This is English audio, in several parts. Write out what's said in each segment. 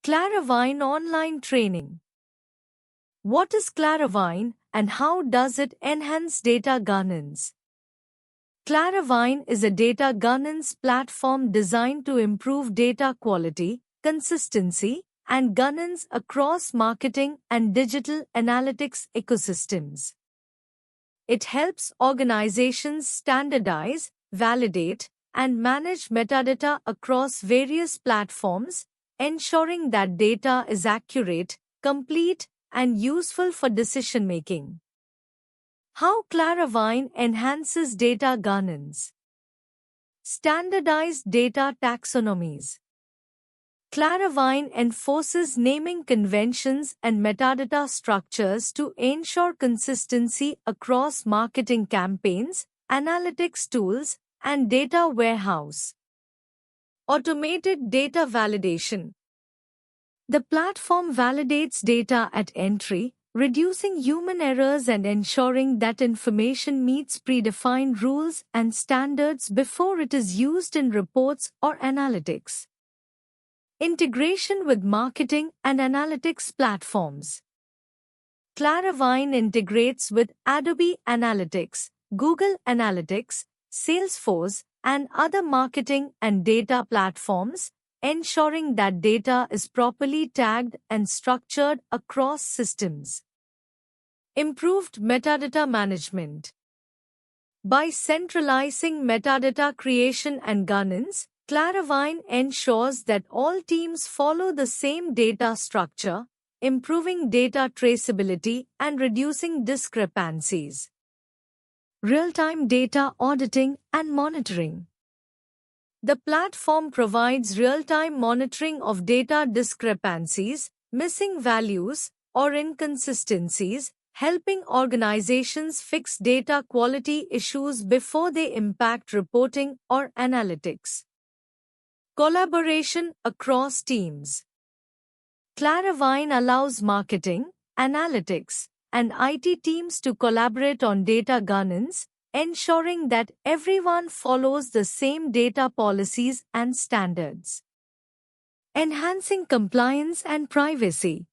Claravine Online Training. What is Claravine and how does it enhance data governance? Claravine is a data governance platform designed to improve data quality, consistency, and governance across marketing and digital analytics ecosystems. It helps organizations standardize, validate, and manage metadata across various platforms, ensuring that data is accurate, complete, and useful for decision-making. How Claravine enhances data governance. Standardized data taxonomies. Claravine enforces naming conventions and metadata structures to ensure consistency across marketing campaigns, analytics tools, and data warehouse. Automated data validation. The platform validates data at entry, reducing human errors and ensuring that information meets predefined rules and standards before it is used in reports or analytics. Integration with marketing and analytics platforms. Claravine integrates with Adobe Analytics, Google Analytics, Salesforce, and other marketing and data platforms, ensuring that data is properly tagged and structured across systems. Improved metadata management. By centralizing metadata creation and governance, Claravine ensures that all teams follow the same data structure, improving data traceability and reducing discrepancies. Real-time data auditing and monitoring. The platform provides real-time monitoring of data discrepancies, missing values, or inconsistencies, helping organizations fix data quality issues before they impact reporting or analytics. Collaboration across teams. Claravine allows marketing, analytics, and IT teams to collaborate on data governance, ensuring that everyone follows the same data policies and standards. Enhancing compliance and privacy.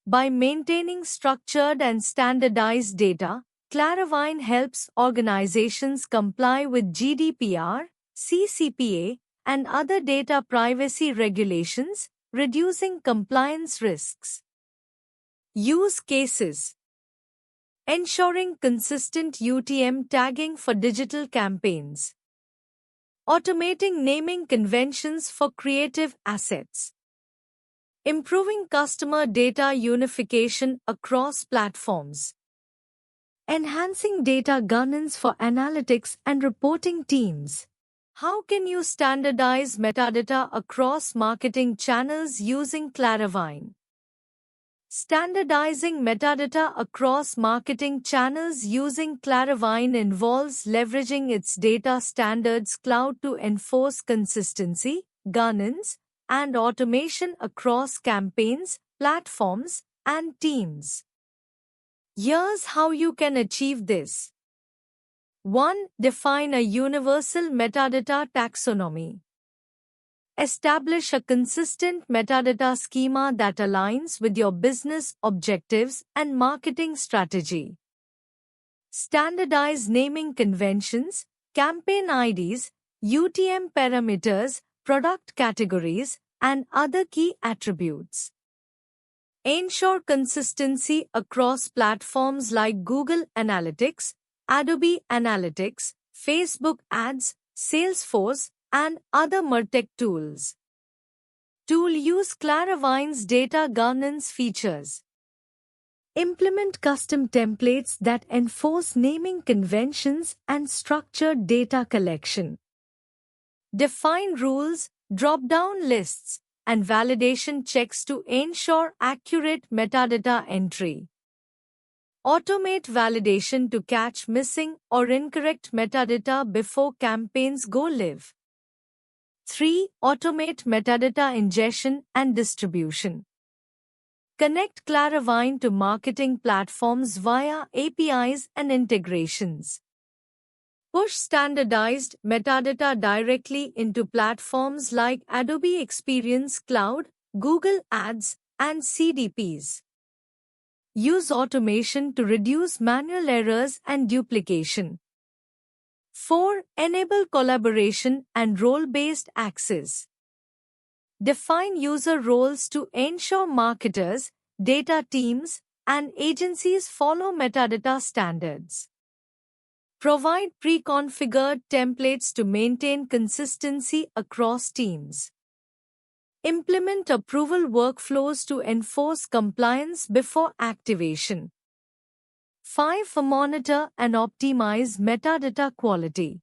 By maintaining structured and standardized data, Claravine helps organizations comply with GDPR, CCPA, and other data privacy regulations, reducing compliance risks. Use cases. Ensuring consistent UTM tagging for digital campaigns. Automating naming conventions for creative assets. Improving customer data unification across platforms. Enhancing data governance for analytics and reporting teams. How can you standardize metadata across marketing channels using Claravine? Standardizing metadata across marketing channels using Claravine involves leveraging its data standards cloud to enforce consistency, governance, and automation across campaigns, platforms, and teams. Here's how you can achieve this. 1. Define a universal metadata taxonomy. Establish a consistent metadata schema that aligns with your business objectives and marketing strategy. Standardize naming conventions, campaign IDs, UTM parameters, product categories, and other key attributes. Ensure consistency across platforms like Google Analytics, Adobe Analytics, Facebook Ads, Salesforce, and other MarTech tools. Tool use Claravine's data governance features. Implement custom templates that enforce naming conventions and structured data collection. Define rules, drop-down lists, and validation checks to ensure accurate metadata entry. Automate validation to catch missing or incorrect metadata before campaigns go live. 3. Automate metadata ingestion and distribution. Connect Claravine to marketing platforms via APIs and integrations. Push standardized metadata directly into platforms like Adobe Experience Cloud, Google Ads, and CDPs. Use automation to reduce manual errors and duplication. 4. Enable collaboration and role-based access. Define user roles to ensure marketers, data teams, and agencies follow metadata standards. Provide pre-configured templates to maintain consistency across teams. Implement approval workflows to enforce compliance before activation. 5. Monitor and optimize metadata quality.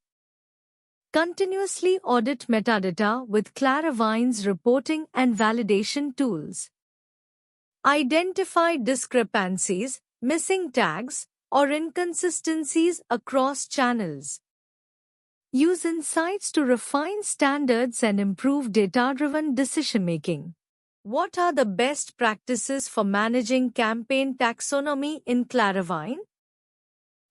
Continuously audit metadata with Claravine's reporting and validation tools. Identify discrepancies, missing tags, or inconsistencies across channels. Use insights to refine standards and improve data-driven decision-making. What are the best practices for managing campaign taxonomy in Claravine?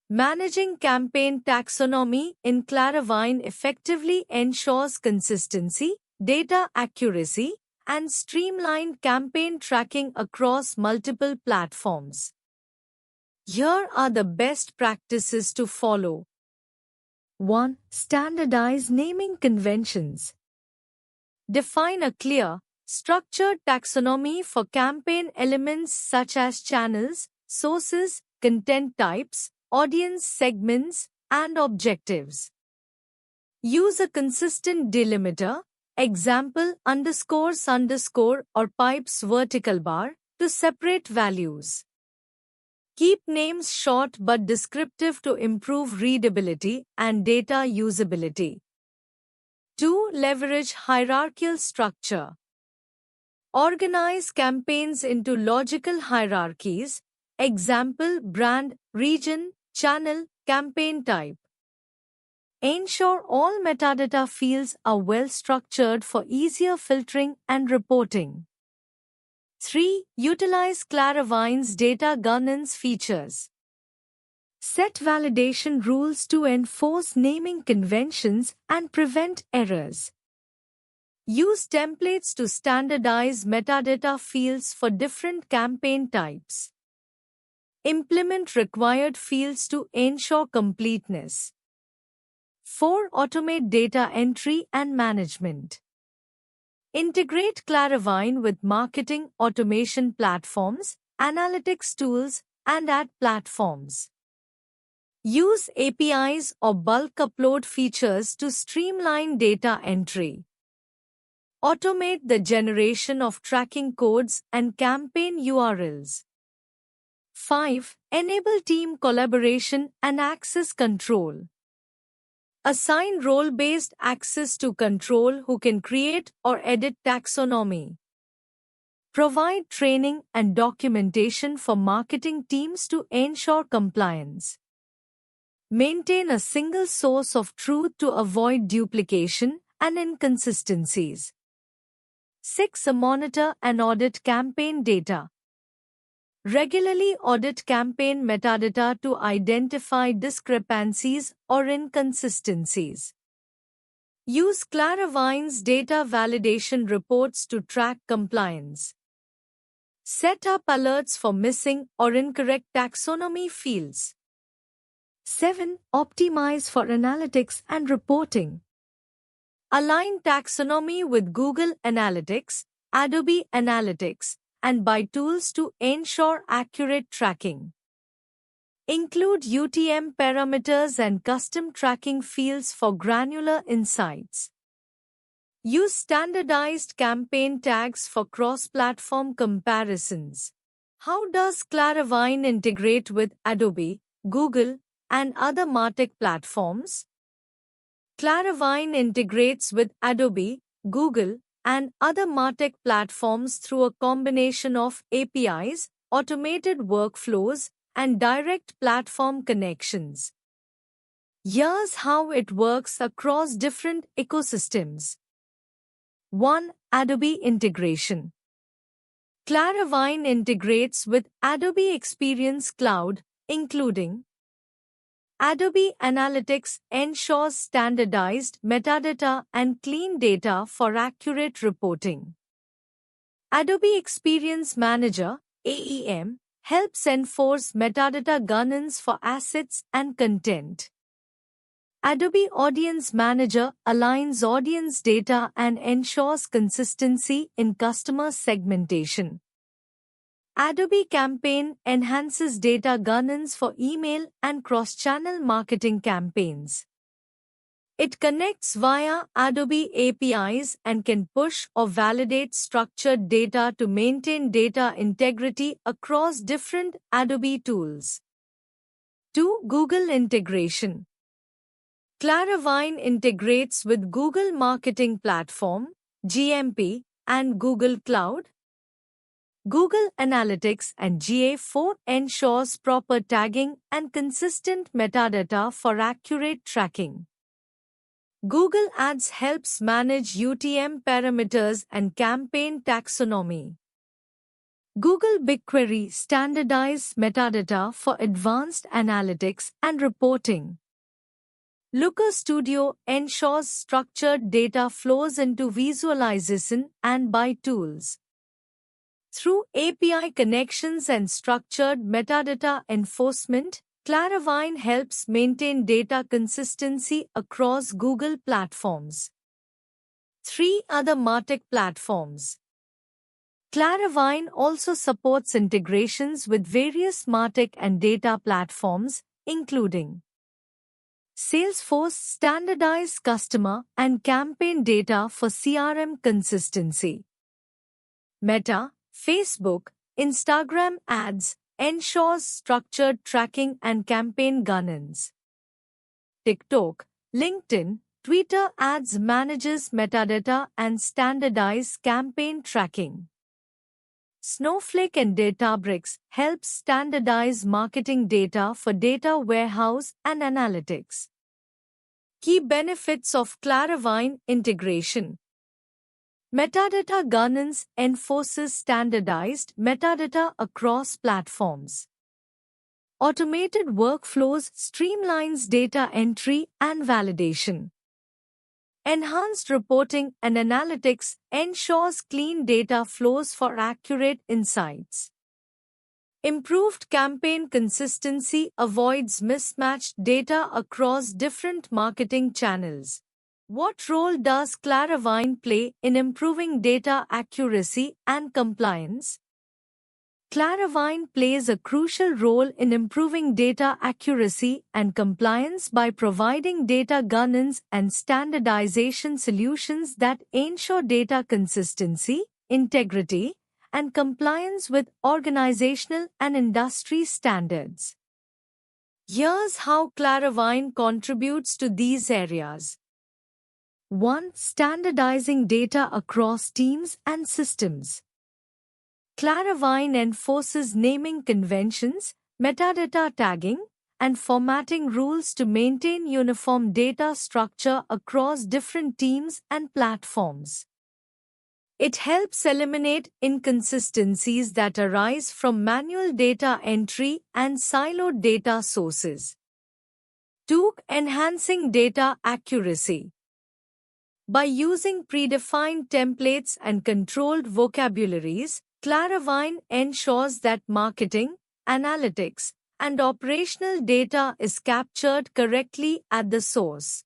Managing campaign taxonomy in Claravine effectively ensures consistency, data accuracy, and streamlined campaign tracking across multiple platforms. Here are the best practices to follow. 1. Standardize naming conventions. Define a clear, structured taxonomy for campaign elements such as channels, sources, content types, audience segments, and objectives. Use a consistent delimiter, example __ or pipes vertical bar, to separate values. Keep names short but descriptive to improve readability and data usability. 2. Leverage hierarchical structure. Organize campaigns into logical hierarchies, example brand, region, channel, campaign type. Ensure all metadata fields are well structured for easier filtering and reporting. 3. Utilize Claravine's data governance features. Set validation rules to enforce naming conventions and prevent errors. Use templates to standardize metadata fields for different campaign types. Implement required fields to ensure completeness. 4. Automate data entry and management. Integrate Claravine with marketing automation platforms, analytics tools, and ad platforms. Use APIs or bulk upload features to streamline data entry. Automate the generation of tracking codes and campaign URLs. 5. Enable team collaboration and access control. Assign role-based access to control who can create or edit taxonomy. Provide training and documentation for marketing teams to ensure compliance. Maintain a single source of truth to avoid duplication and inconsistencies. 6. Monitor and audit campaign data. Regularly audit campaign metadata to identify discrepancies or inconsistencies. Use Claravine's data validation reports to track compliance. Set up alerts for missing or incorrect taxonomy fields. 7. Optimize for analytics and reporting. Align taxonomy with Google Analytics, Adobe Analytics, and by tools to ensure accurate tracking. Include UTM parameters and custom tracking fields for granular insights. Use standardized campaign tags for cross-platform comparisons. How does Claravine integrate with Adobe, Google, and other MarTech platforms? Claravine integrates with Adobe, Google, and other MarTech platforms through a combination of APIs, automated workflows, and direct platform connections. Here's how it works across different ecosystems. 1. Adobe integration. Claravine integrates with Adobe Experience Cloud, including Adobe Analytics ensures standardized metadata and clean data for accurate reporting. Adobe Experience Manager (AEM) helps enforce metadata governance for assets and content. Adobe Audience Manager aligns audience data and ensures consistency in customer segmentation. Adobe Campaign enhances data governance for email and cross-channel marketing campaigns. It connects via Adobe APIs and can push or validate structured data to maintain data integrity across different Adobe tools. 2. Google Integration. Claravine integrates with Google Marketing Platform, GMP, and Google Cloud. Google Analytics and GA4 ensures proper tagging and consistent metadata for accurate tracking. Google Ads helps manage UTM parameters and campaign taxonomy. Google BigQuery standardizes metadata for advanced analytics and reporting. Looker Studio ensures structured data flows into visualization and by tools. Through API connections and structured metadata enforcement, Claravine helps maintain data consistency across Google platforms. 3. Other MarTech platforms. Claravine also supports integrations with various MarTech and data platforms, including Salesforce standardized customer and campaign data for CRM consistency. Meta, Facebook, Instagram Ads ensures structured tracking and campaign governance. TikTok, LinkedIn, Twitter Ads manages metadata and standardized campaign tracking. Snowflake and Databricks helps standardize marketing data for data warehouse and analytics. Key benefits of Claravine integration. Metadata governance enforces standardized metadata across platforms. Automated workflows streamlines data entry and validation. Enhanced reporting and analytics ensures clean data flows for accurate insights. Improved campaign consistency avoids mismatched data across different marketing channels. What role does Claravine play in improving data accuracy and compliance? Claravine plays a crucial role in improving data accuracy and compliance by providing data governance and standardization solutions that ensure data consistency, integrity, and compliance with organizational and industry standards. Here's how Claravine contributes to these areas. 1. Standardizing data across teams and systems. Claravine enforces naming conventions, metadata tagging, and formatting rules to maintain uniform data structure across different teams and platforms. It helps eliminate inconsistencies that arise from manual data entry and siloed data sources. 2. Enhancing data accuracy. By using predefined templates and controlled vocabularies, Claravine ensures that marketing, analytics, and operational data is captured correctly at the source.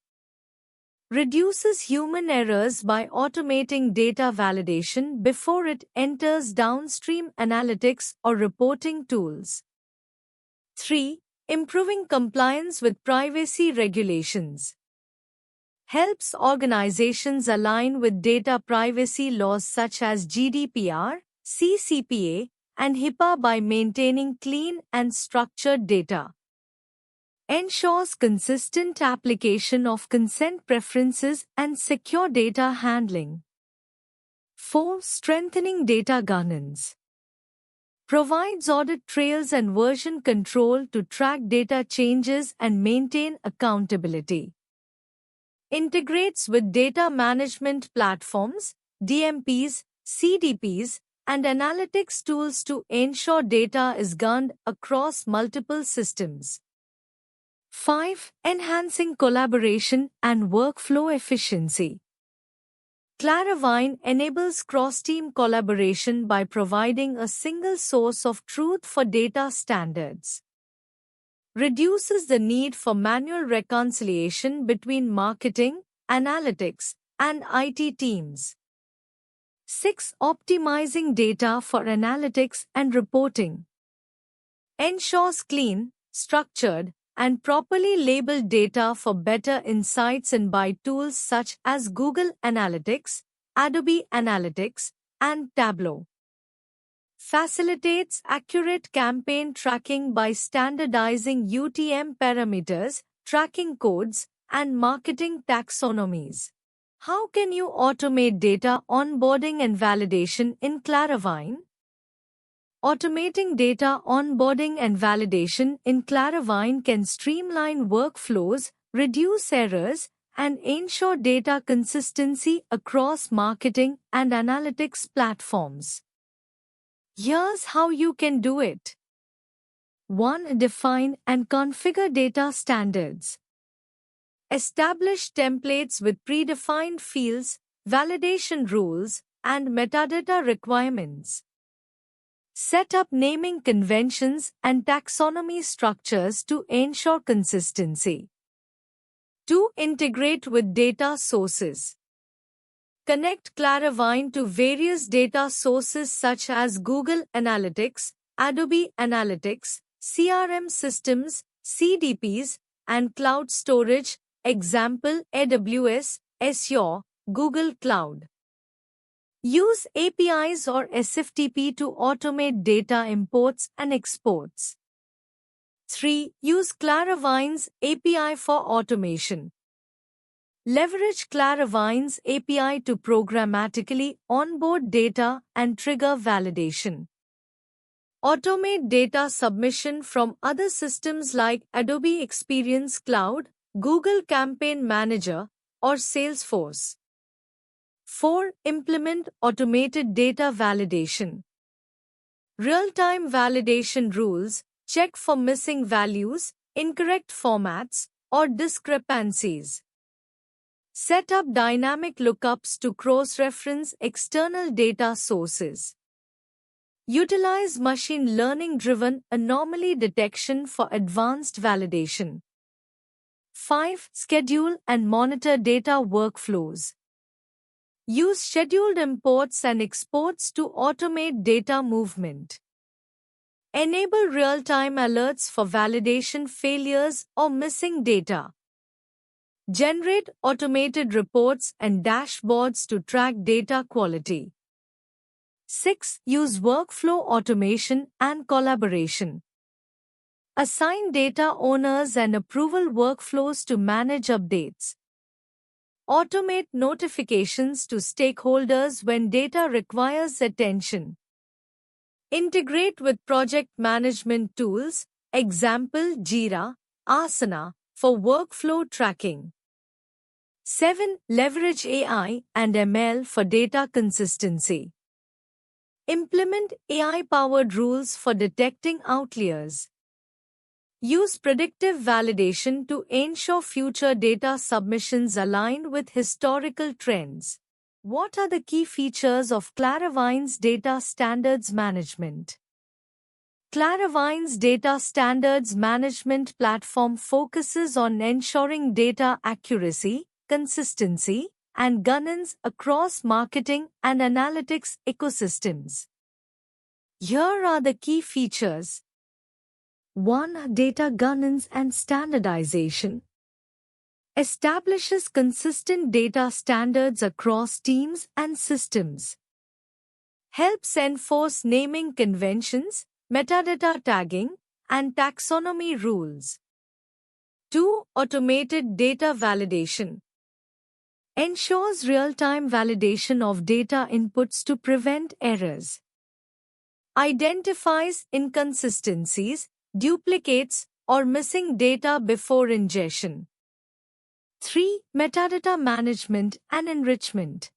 Reduces human errors by automating data validation before it enters downstream analytics or reporting tools. 3. Improving compliance with privacy regulations. Helps organizations align with data privacy laws such as GDPR, CCPA, and HIPAA by maintaining clean and structured data. Ensures consistent application of consent preferences and secure data handling. 4. Strengthening data governance. Provides audit trails and version control to track data changes and maintain accountability. Integrates with data management platforms, DMPs, CDPs, and analytics tools to ensure data is governed across multiple systems. 5. Enhancing collaboration and workflow efficiency. Claravine enables cross-team collaboration by providing a single source of truth for data standards. Reduces the need for manual reconciliation between marketing, analytics, and IT teams. 6. Optimizing data for analytics and reporting. Ensures clean, structured, and properly labeled data for better insights and by tools such as Google Analytics, Adobe Analytics, and Tableau. Facilitates accurate campaign tracking by standardizing UTM parameters, tracking codes, and marketing taxonomies. How can you automate data onboarding and validation in Claravine? Automating data onboarding and validation in Claravine can streamline workflows, reduce errors, and ensure data consistency across marketing and analytics platforms. Here's how you can do it. 1. Define and configure data standards. Establish templates with predefined fields, validation rules, and metadata requirements. Set up naming conventions and taxonomy structures to ensure consistency. 2. Integrate with data sources. Connect Claravine to various data sources such as Google Analytics, Adobe Analytics, CRM systems, CDPs, and cloud storage, example AWS, Azure, Google Cloud. Use APIs or SFTP to automate data imports and exports. 3. Use Claravine's API for automation. Leverage Claravine's API to programmatically onboard data and trigger validation. Automate data submission from other systems like Adobe Experience Cloud, Google Campaign Manager, or Salesforce. 4. Implement automated data validation. Real-time validation rules check for missing values, incorrect formats, or discrepancies. Set up dynamic lookups to cross-reference external data sources. Utilize machine learning-driven anomaly detection for advanced validation. 5. Schedule and monitor data workflows. Use scheduled imports and exports to automate data movement. Enable real-time alerts for validation failures or missing data. Generate automated reports and dashboards to track data quality. 6. Use workflow automation and collaboration. Assign data owners and approval workflows to manage updates. Automate notifications to stakeholders when data requires attention. Integrate with project management tools, example Jira, Asana, for workflow tracking. 7. Leverage AI and ML for data consistency. Implement AI-powered rules for detecting outliers. Use predictive validation to ensure future data submissions align with historical trends. What are the key features of Claravine's data standards management? Claravine's data standards management platform focuses on ensuring data accuracy, consistency, and governance across marketing and analytics ecosystems. Here are the key features. 1. Data governance and standardization. Establishes consistent data standards across teams and systems. Helps enforce naming conventions, metadata tagging, and taxonomy rules. 2. Automated data validation. Ensures real-time validation of data inputs to prevent errors. Identifies inconsistencies, duplicates, or missing data before ingestion. 3. Metadata management and enrichment.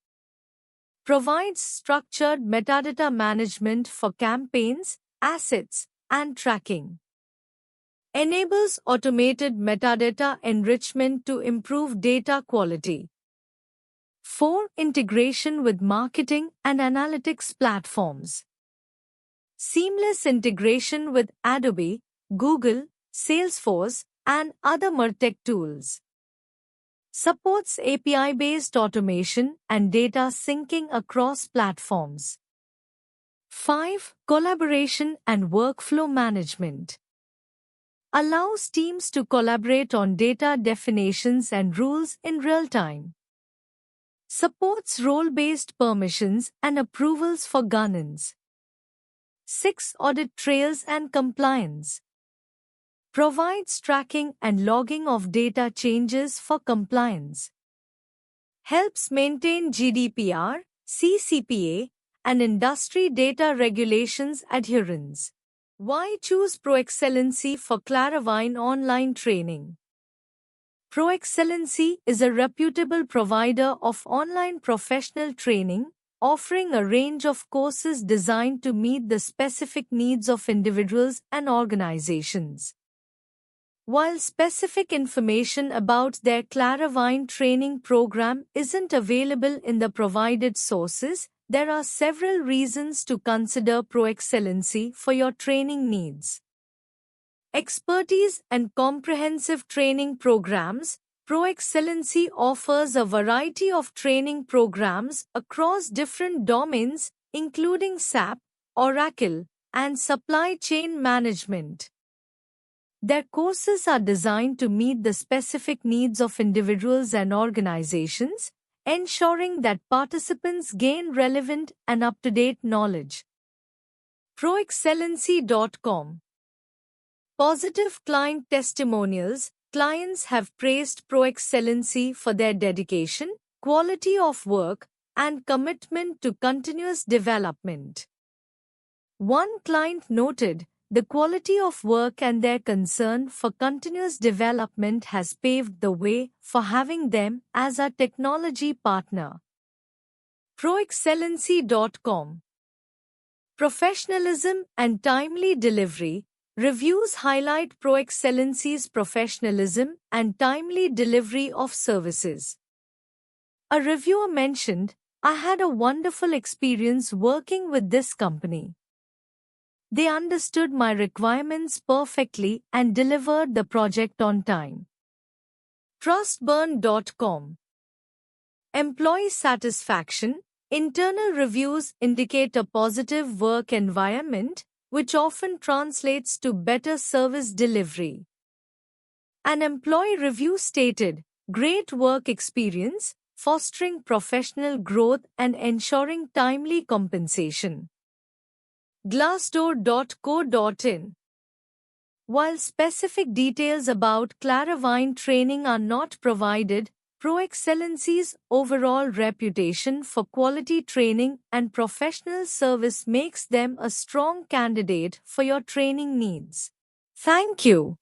Provides structured metadata management for campaigns, assets, and tracking. Enables automated metadata enrichment to improve data quality. 4. Integration with marketing and analytics platforms. Seamless integration with Adobe, Google, Salesforce, and other MarTech tools. Supports API-based automation and data syncing across platforms. 5. Collaboration and workflow management. Allows teams to collaborate on data definitions and rules in real time. Supports role-based permissions and approvals for governance. 6. Audit trails and compliance. Provides tracking and logging of data changes for compliance. Helps maintain GDPR, CCPA, and industry data regulations adherence. Why choose ProExcellency for Claravine online training? ProExcellency is a reputable provider of online professional training, offering a range of courses designed to meet the specific needs of individuals and organizations. While specific information about their Claravine training program isn't available in the provided sources, there are several reasons to consider ProExcellency for your training needs. Expertise and comprehensive training programs. ProExcellency offers a variety of training programs across different domains, including SAP, Oracle, and supply chain management. Their courses are designed to meet the specific needs of individuals and organizations, ensuring that participants gain relevant and up-to-date knowledge. ProExcellency.com. Positive client testimonials. Clients have praised ProExcellency for their dedication, quality of work, and commitment to continuous development. One client noted, "The quality of work and their concern for continuous development has paved the way for having them as a technology partner." ProExcellency.com. Professionalism and timely delivery. Reviews highlight ProExcellency's professionalism and timely delivery of services. A reviewer mentioned, "I had a wonderful experience working with this company. They understood my requirements perfectly and delivered the project on time." Trustburn.com. Employee satisfaction. Internal reviews indicate a positive work environment, which often translates to better service delivery. An employee review stated, "Great work experience, fostering professional growth and ensuring timely compensation." Glassdoor.co.in. While specific details about Claravine training are not provided, ProExcellency's overall reputation for quality training and professional service makes them a strong candidate for your training needs. Thank you.